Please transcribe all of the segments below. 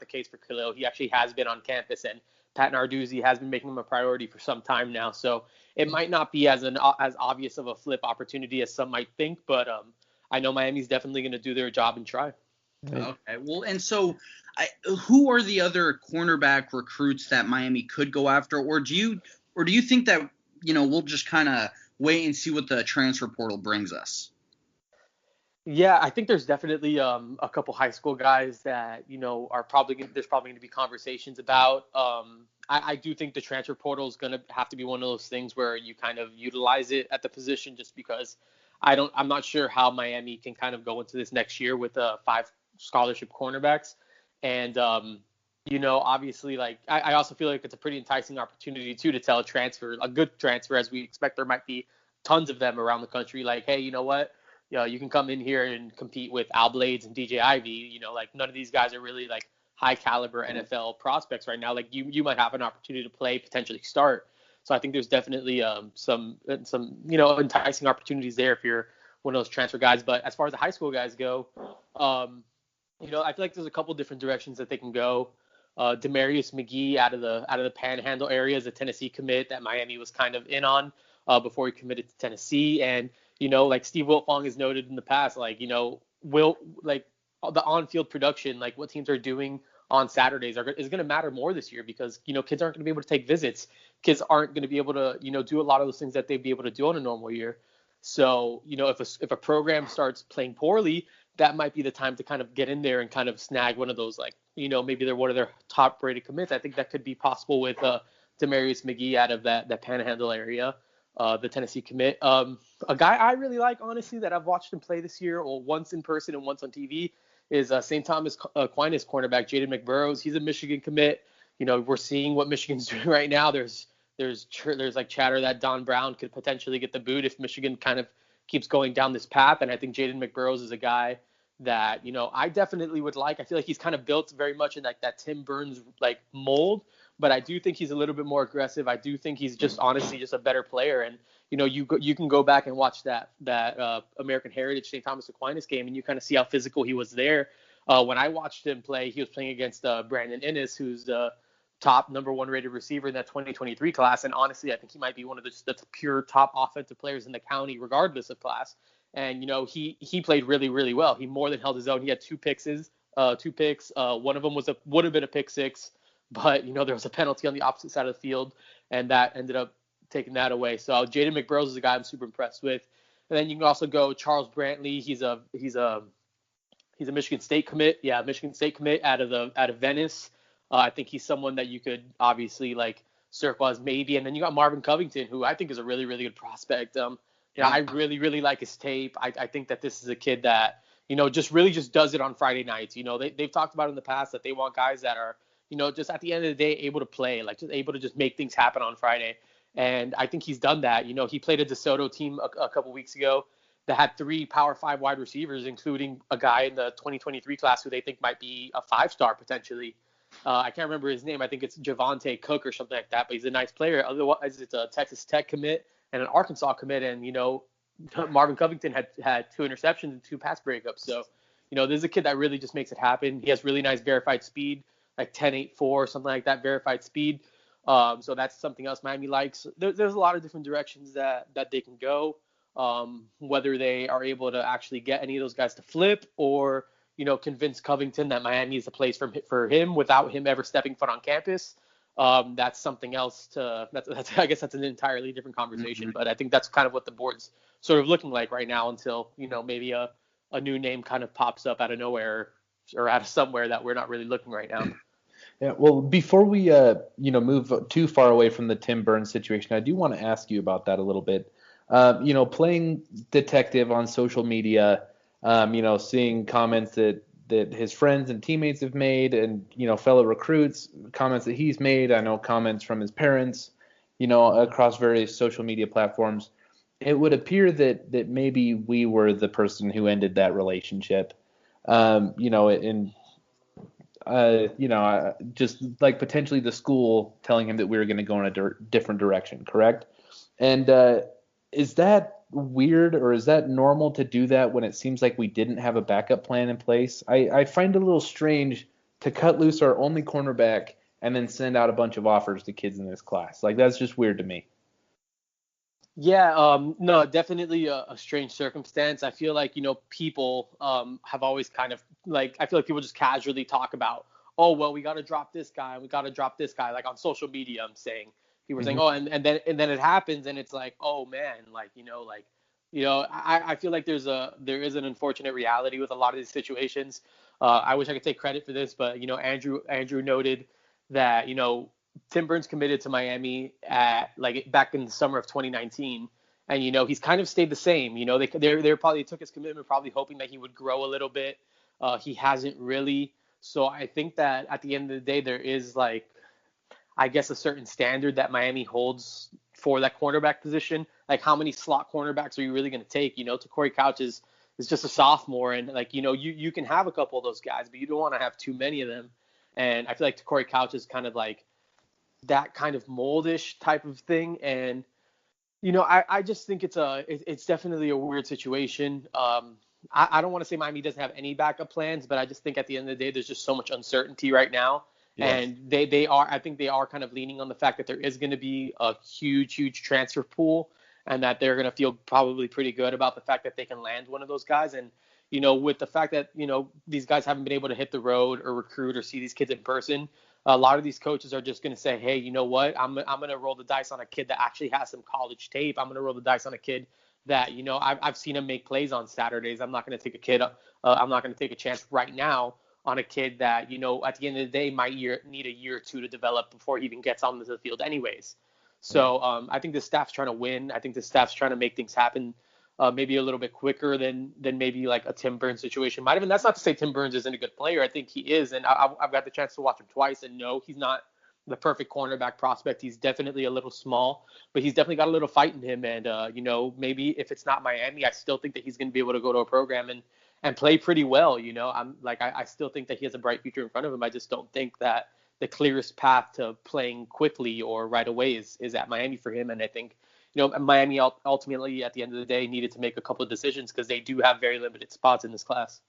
the case for Khalil. He actually has been on campus, and Pat Narduzzi has been making him a priority for some time now. So it might not be as obvious of a flip opportunity as some might think, but I know Miami's definitely going to do their job and try. Okay. Well, and so who are the other cornerback recruits that Miami could go after, or do you think that, we'll just kind of wait and see what the transfer portal brings us? Yeah, I think there's definitely a couple high school guys that, there's probably going to be conversations about. I do think the transfer portal is going to have to be one of those things where you kind of utilize it at the position, just because I'm not sure how Miami can kind of go into this next year with 5 scholarship cornerbacks. And, obviously, like, I also feel like it's a pretty enticing opportunity too to tell a good transfer, as we expect there might be tons of them around the country. Like, hey, you know what? You can come in here and compete with Al Blades and DJ Ivy. Like, none of these guys are really like high caliber NFL prospects right now. Like, you might have an opportunity to play, potentially start. So I think there's definitely some enticing opportunities there if you're one of those transfer guys. But as far as the high school guys go, I feel like there's a couple different directions that they can go. Demarius McGee out of the Panhandle area is a Tennessee commit that Miami was kind of in on before he committed to Tennessee. And like Steve Wiltfong has noted in the past, like, the on-field production, like what teams are doing on Saturdays is going to matter more this year, because, kids aren't going to be able to take visits. Kids aren't going to be able to, do a lot of those things that they'd be able to do on a normal year. So, if a program starts playing poorly, that might be the time to kind of get in there and kind of snag one of those, like, maybe they're one of their top rated commits. I think that could be possible with Demarius McGee out of that Panhandle area. The Tennessee commit. A guy I really like, honestly, that I've watched him play this year, or once in person and once on TV, is St. Thomas Aquinas cornerback Jaden McBurrows. He's a Michigan commit. We're seeing what Michigan's doing right now. There's like chatter that Don Brown could potentially get the boot if Michigan kind of keeps going down this path. And I think Jaden McBurrows is a guy that, I definitely would like. I feel like he's kind of built very much in like that Tim Burns like mold, but I do think he's a little bit more aggressive. I do think he's just honestly just a better player. And, you can go back and watch that American Heritage St. Thomas Aquinas game, and you kind of see how physical he was there. When I watched him play, he was playing against Brandon Innes, who's the top number 1 rated receiver in that 2023 class. And honestly, I think he might be one of the pure top offensive players in the county, regardless of class. And, he played really, really well. He more than held his own. He had 2 picks. One of them would have been a pick 6. But, there was a penalty on the opposite side of the field, and that ended up taking that away. So Jaden McBurrows is a guy I'm super impressed with. And then you can also go Charles Brantley. He's a Michigan State commit. Yeah, Michigan State commit out of Venice. I think he's someone that you could obviously like circle as maybe. And then you got Marvin Covington, who I think is a really, really good prospect. I really, really like his tape. I think that this is a kid that, just does it on Friday nights. They've talked about in the past that they want guys that are, just at the end of the day, able to play, like just able to just make things happen on Friday. And I think he's done that. He played a DeSoto team a couple weeks ago that had 3 Power 5 wide receivers, including a guy in the 2023 class who they think might be a 5-star potentially. I can't remember his name. I think it's Javante Cook or something like that, but he's a nice player. Otherwise, it's a Texas Tech commit and an Arkansas commit. And, Marvin Covington had 2 interceptions and 2 pass breakups. So, this is a kid that really just makes it happen. He has really nice verified speed, like 10.84, something like that, verified speed. So that's something else Miami likes. There's a lot of different directions that they can go, whether they are able to actually get any of those guys to flip or, convince Covington that Miami is a place for him without him ever stepping foot on campus. That's something else I guess that's an entirely different conversation. Mm-hmm. But I think that's kind of what the board's sort of looking like right now until, maybe a new name kind of pops up out of nowhere or out of somewhere that we're not really looking right now. Yeah, well, before we, move too far away from the Tim Burns situation, I do want to ask you about that a little bit. Playing detective on social media, seeing comments that his friends and teammates have made and, fellow recruits, comments that he's made. I know comments from his parents, across various social media platforms. It would appear that maybe we were the person who ended that relationship, just like potentially the school telling him that we were going to go in a different direction, correct? And is that weird, or is that normal to do that when it seems like we didn't have a backup plan in place? I find it a little strange to cut loose our only cornerback and then send out a bunch of offers to kids in this class. Like, that's just weird to me. Yeah, no, definitely a strange circumstance. I feel like, people have always kind of like, I feel like people just casually talk about, oh, well, we got to drop this guy, we got to drop this guy. Like on social media, I'm saying, people are saying, oh, and then it happens, and it's like, oh man, I feel like there is an unfortunate reality with a lot of these situations. I wish I could take credit for this, but Andrew noted that Tim Burns committed to Miami at back in the summer of 2019, and he's kind of stayed the same. They probably took his commitment probably hoping that he would grow a little bit. He hasn't really. So I think that at the end of the day, there is I guess a certain standard that Miami holds for that cornerback position. Like, how many slot cornerbacks are you really going to take? Corey Couch is just a sophomore, and you can have a couple of those guys, but you don't want to have too many of them. And I feel like Corey Couch is kind of like that kind of moldish type of thing. And, I just think it's definitely a weird situation. I don't want to say Miami doesn't have any backup plans, but I just think at the end of the day, there's just so much uncertainty right now. Yes. And I think they are kind of leaning on the fact that there is going to be a huge transfer pool, and that they're going to feel probably pretty good about the fact that they can land one of those guys. And, with the fact that, these guys haven't been able to hit the road or recruit or see these kids in person, a lot of these coaches are just going to say, hey, you know what, I'm going to roll the dice on a kid that actually has some college tape. I'm going to roll the dice on a kid that, I've seen him make plays on Saturdays. I'm not going to take a kid. I'm not going to take a chance right now on a kid that, at the end of the day might need a year or two to develop before he even gets onto the field anyways. So I think the staff's trying to win. I think the staff's trying to make things happen maybe a little bit quicker than maybe like a Tim Burns situation might have. And that's not to say Tim Burns isn't a good player. I think he is. And I've got the chance to watch him twice, and no, he's not the perfect cornerback prospect. He's definitely a little small, but he's definitely got a little fight in him. And, maybe if it's not Miami, I still think that he's going to be able to go to a program and play pretty well. I still think that he has a bright future in front of him. I just don't think that the clearest path to playing quickly or right away is at Miami for him. And I think, Miami ultimately at the end of the day needed to make a couple of decisions because they do have very limited spots in this class.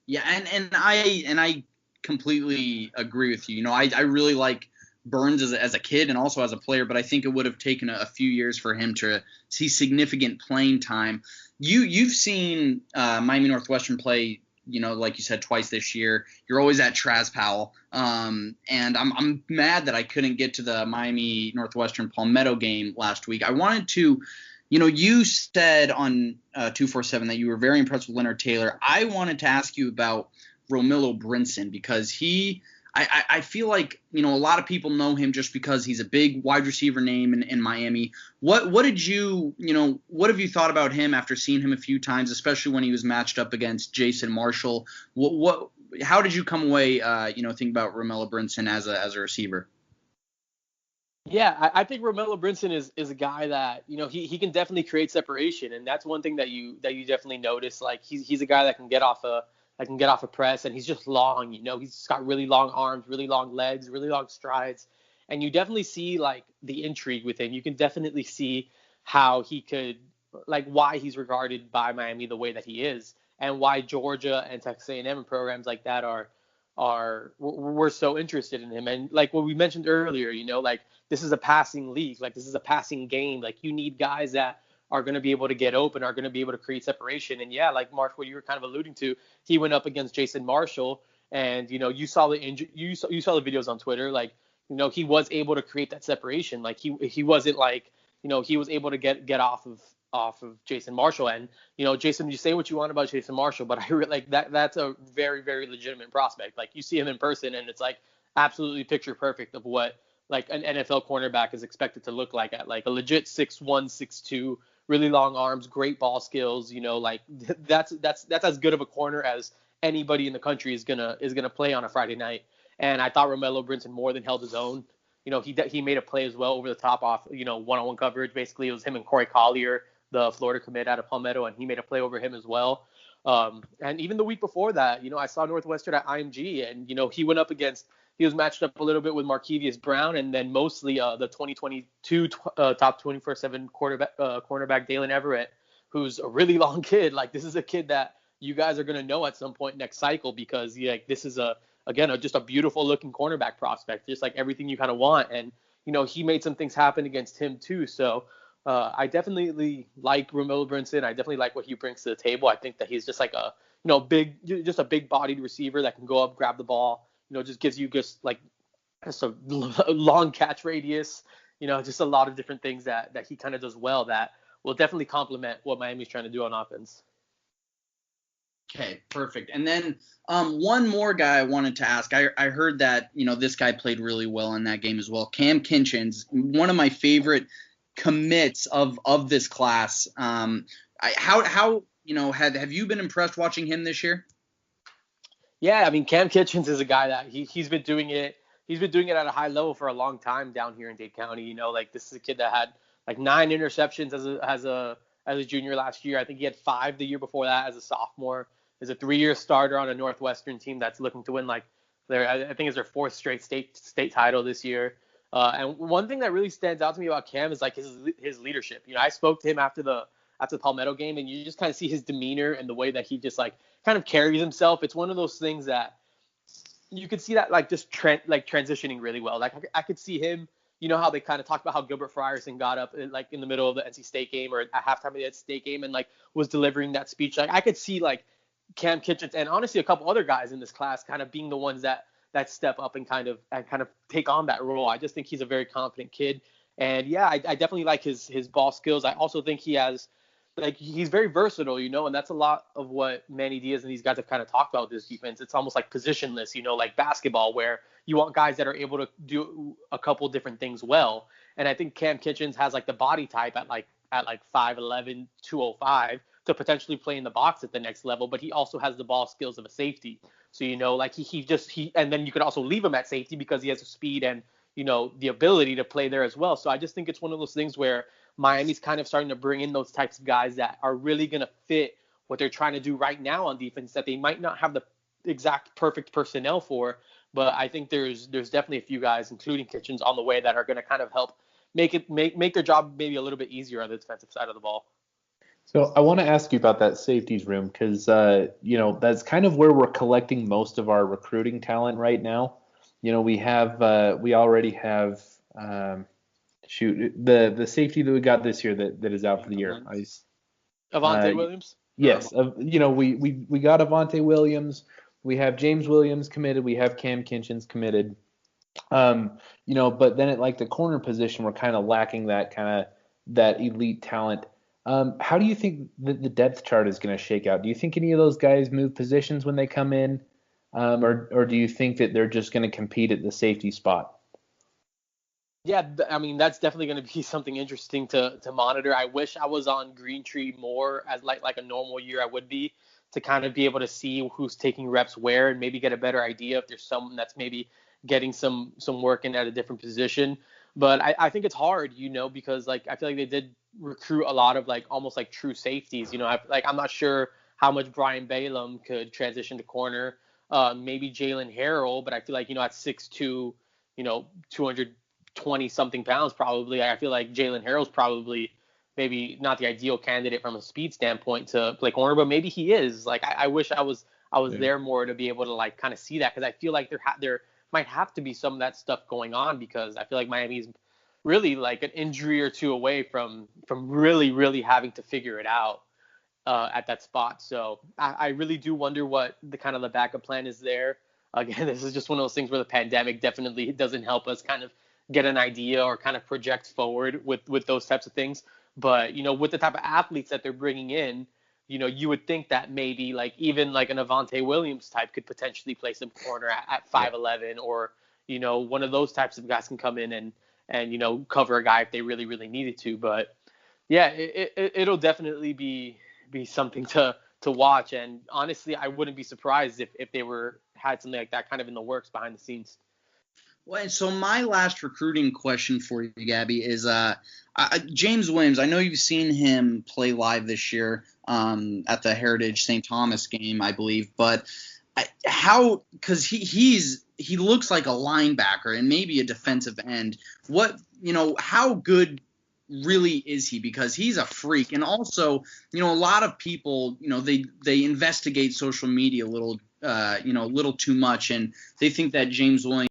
Yeah, and I completely agree with you. I really like Burns as a kid and also as a player, but I think it would have taken a few years for him to see significant playing time. You've seen Miami Northwestern play, like you said, twice this year. You're always at Traz Powell. And I'm mad that I couldn't get to the Miami Northwestern Palmetto game last week. I wanted to, you said on 247 that you were very impressed with Leonard Taylor. I wanted to ask you about Romillo Brinson because I feel like, a lot of people know him just because he's a big wide receiver name in Miami. What did you, what have you thought about him after seeing him a few times, especially when he was matched up against Jason Marshall? How did you come away, thinking about Romillo Brinson as a receiver? Yeah, I think Romillo Brinson is a guy that, he can definitely create separation. And that's one thing that you definitely notice. Like he's a guy that can get off a press, and he's just long, he's got really long arms, really long legs, really long strides. And you definitely see the intrigue with him. You can definitely see how he could, why he's regarded by Miami the way that he is, and why Georgia and Texas A&M and programs like that we're so interested in him. And like what we mentioned earlier, this is a passing league, this is a passing game. You need guys that are going to be able to get open, are going to be able to create separation. And yeah, like Marsh, what you were kind of alluding to, he went up against Jason Marshall, and you saw the you saw the videos on Twitter. He was able to create that separation. He wasn't he was able to get off of Jason Marshall. And Jason, you say what you want about Jason Marshall, but I really that's a very, very legitimate prospect. You see him in person, and it's absolutely picture perfect of what an NFL cornerback is expected to look like at a legit 6'1", 6'2", really long arms, great ball skills. That's as good of a corner as anybody in the country is gonna play on a Friday night. And I thought Romillo Brinson more than held his own. He made a play as well over the top off one-on-one coverage. Basically, it was him and Corey Collier, the Florida commit out of Palmetto, and he made a play over him as well. And even the week before that, I saw Northwestern at IMG, and he was matched up a little bit with Markevius Brown, and then mostly the 2022 top 24/7 cornerback Dalen Everett, who's a really long kid. This is a kid that you guys are going to know at some point next cycle, because this is a again, just a beautiful looking cornerback prospect, just like everything you kind of want. And, he made some things happen against him too. So I definitely like Romello Brinson. I definitely like what he brings to the table. I think that he's just like a, just a big bodied receiver that can go up, grab the ball, just gives you just a long catch radius, just a lot of different things that he kind of does well that will definitely complement what Miami's trying to do on offense. Okay, perfect. And then one more guy I wanted to ask. I heard that, this guy played really well in that game as well. Cam Kinchens, one of my favorite commits of this class. Have you been impressed watching him this year? Yeah, I mean, Cam Kinchens is a guy that he's been doing it. He's been doing it at a high level for a long time down here in Dade County. This is a kid that had 9 interceptions as a junior last year. I think he had 5 the year before that as a sophomore. Is a 3-year starter on a Northwestern team that's looking to win I think it's their 4th straight state title this year. And one thing that really stands out to me about Cam is his leadership. I spoke to him after the Palmetto game, and you just kind of see his demeanor and the way that he just kind of carries himself. It's one of those things that you could see that just transitioning really well. I could see him. How they kind of talked about how Gilbert Frierson got up in the middle of the NC State game or at halftime of the NC State game and was delivering that speech. I could see Cam Kinchens and honestly a couple other guys in this class kind of being the ones that step up and kind of take on that role. I just think he's a very confident kid. And yeah, I definitely like his ball skills. I also think he has he's very versatile, and that's a lot of what Manny Diaz and these guys have kind of talked about this defense. It's almost like positionless, like basketball, where you want guys that are able to do a couple different things well. And I think Cam Kinchens has the body type at 5'11", 205 to potentially play in the box at the next level, but he also has the ball skills of a safety. So, he and then you could also leave him at safety because he has the speed and, the ability to play there as well. So I just think it's one of those things where Miami's kind of starting to bring in those types of guys that are really going to fit what they're trying to do right now on defense that they might not have the exact perfect personnel for. But I think there's definitely a few guys, including Kitchens, on the way that are going to kind of help make their job maybe a little bit easier on the defensive side of the ball. So I want to ask you about that safeties room because, that's kind of where we're collecting most of our recruiting talent right now. We already have the safety that we got this year that is out for the year. Avante Williams? Yes. We got Avante Williams. We have James Williams committed. We have Cam Kinchens committed. But then at the corner position, we're kind of lacking that elite talent. How do you think the depth chart is going to shake out? Do you think any of those guys move positions when they come in? Or do you think that they're just going to compete at the safety spot? Yeah, I mean, that's definitely going to be something interesting to monitor. I wish I was on Green Tree more as like a normal year I would be, to kind of be able to see who's taking reps where and maybe get a better idea if there's someone that's maybe getting some work in at a different position. But I think it's hard, because I feel like they did recruit a lot of almost true safeties. I'm not sure how much Brian Balaam could transition to corner. Maybe Jalen Harrell, but I feel like, at 6'2", 220 something pounds probably. I feel like Jalen Harrell's probably maybe not the ideal candidate from a speed standpoint to play corner, but maybe he is. I wish I was there more to be able to kind of see that, because I feel like there might have to be some of that stuff going on, because I feel like Miami's really an injury or two away from really, really having to figure it out at that spot. So I really do wonder what the kind of the backup plan is there. Again, this is just one of those things where the pandemic definitely doesn't help us kind of get an idea or kind of project forward with those types of things. But, with the type of athletes that they're bringing in, you would think that maybe even an Avante Williams type could potentially play some corner at 5'11", or, one of those types of guys can come in and cover a guy if they really, really needed to. But yeah, it'll definitely be something to watch. And honestly, I wouldn't be surprised if they had something like that kind of in the works behind the scenes. Well, and so my last recruiting question for you, Gabby, is James Williams. I know you've seen him play live this year at the Heritage St. Thomas game, I believe. But because he looks like a linebacker and maybe a defensive end. How good really is he? Because he's a freak. And also, a lot of people, they investigate social media a little a little too much, and they think that James Williams